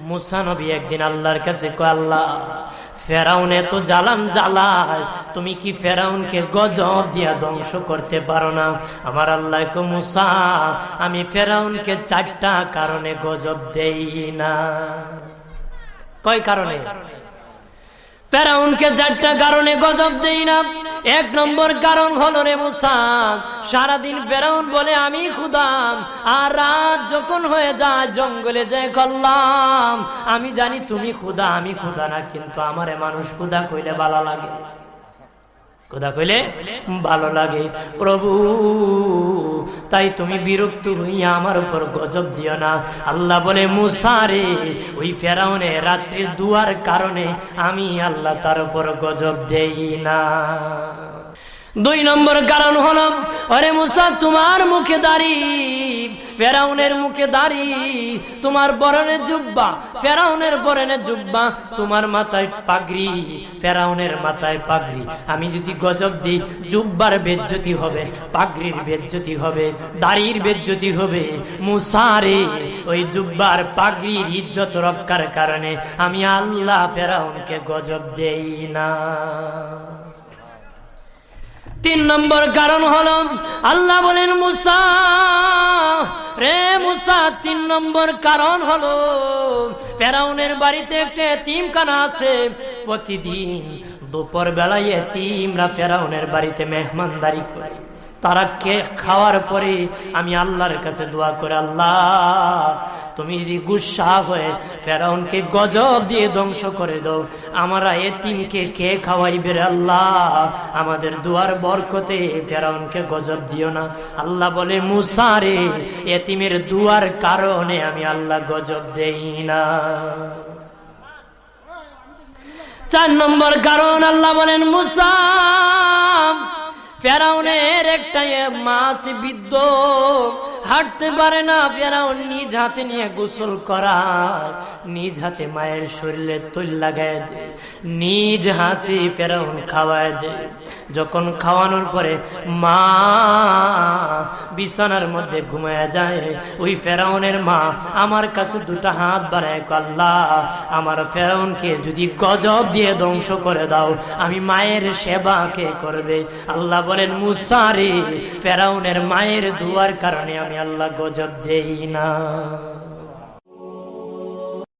মুসা নবী একদিন আল্লাহর কাছে কয়, আল্লাহ ফেরাউন এত জ্বালান জ্বালায়, তুমি কি ফেরাউনকে গজব দিয়া ধ্বংস করতে পারো না? আমার আল্লাহ কয়, মুসা আমি ফেরাউনকে 4টা কারণে গজব দেই না। কয় কারণে? ফেরাউনকে 4টা কারণে গজব দেই না। 1 নম্বর কারণ হলো, রে মুসা, সারাদিন ফেরাউন বলে আমি খোদা, আর রাত যখন হয়ে যায় জঙ্গলে যায় করলাম আমি জানি তুমি খোদা, আমি খোদা না, কিন্তু আমারে মানুষ খোদা কইলে ভালো লাগে, খোদা কইলে ভালো লাগে। প্রভু তাই তুমি বিরক্ত হইয়া আমার উপর গজব দিও না। আল্লাহ বলে, মুসা রে, ওই ফেরাউনে রাত্রি দুয়ার কারণে আমি আল্লাহ তার উপর গজব দেই না। 2 নম্বর কারণ হলো, আরে মুসা তোমার মুখে দাড়ি, ফেরাউনের মুখে দাড়ি, তোমার পরনে জুব্বা, ফেরাউনের পরনে জুব্বা, তোমার মাথায় পাগড়ি, ফেরাউনের মাথায় পাগড়ি। আমি যদি গজব দিই, জুব্বার বেজ্জতি হবে, পাগড়ির বেজ্জতি হবে, দাড়ির বেজ্জতি হবে। মুসা রে, ওই জুব্বার পাগড়ির ইজ্জত রক্ষার কারণে আমি আল্লাহ ফেরাউনকে গজব দেই না। 3 নম্বর কারণ হলো, আল্লাহ বলেন, মুসা রে মুসা, 3 নম্বর কারণ হলো, ফেরাউনের বাড়িতে একটা এতিমখানা আছে। প্রতিদিন দুপুর বেলায় এতিমরা ফেরাউনের বাড়িতে মেহমানদারি করে। তারা খাওয়ার পরে আমি আল্লাহর কাছে দোয়া করে, আল্লাহ তুমি যদি গুসা হয়ে ফেরাউনকে গজব দিয়ে ধ্বংস করে দাও, আমরা এতিমকে কে খাওয়াইবে রে আল্লাহ, আমাদের দুয়ার বরকতে ফেরাউনকে গজব দিও না। আল্লাহ বলে, মুসা রে, এতিমের দুয়ার কারণে আমি আল্লাহ গজব দেই না। 4 নম্বর কারণ, আল্লাহ বলেন, মুসা ফেরাউনের একটা মাছ বিদ্ধ, হাঁটতে পারে না, ফেরাউন নিজ হাতে নিয়ে গোসল করায়, নিজ হাতে মায়ের শরীরে তৈল লাগায় দেয়, নিজ হাতে ফেরাউন খাওয়ায় দেয়। যখন খাওয়ানোর পরে মা বিছানার মধ্যে ঘুমায় যায়, ওই ফেরাউনের মা আমার কাছে 2টা হাত বাড়ায়, আল্লাহ আমার ফেরাউনকে যদি গজব দিয়ে ধ্বংস করে দাও, আমি মায়ের সেবা কে করবে? আল্লাহ বলেন, মুসা রে, ফেরাউনের মায়ের দুয়ার কারণে আমি আল্লাহ গজব দেই না।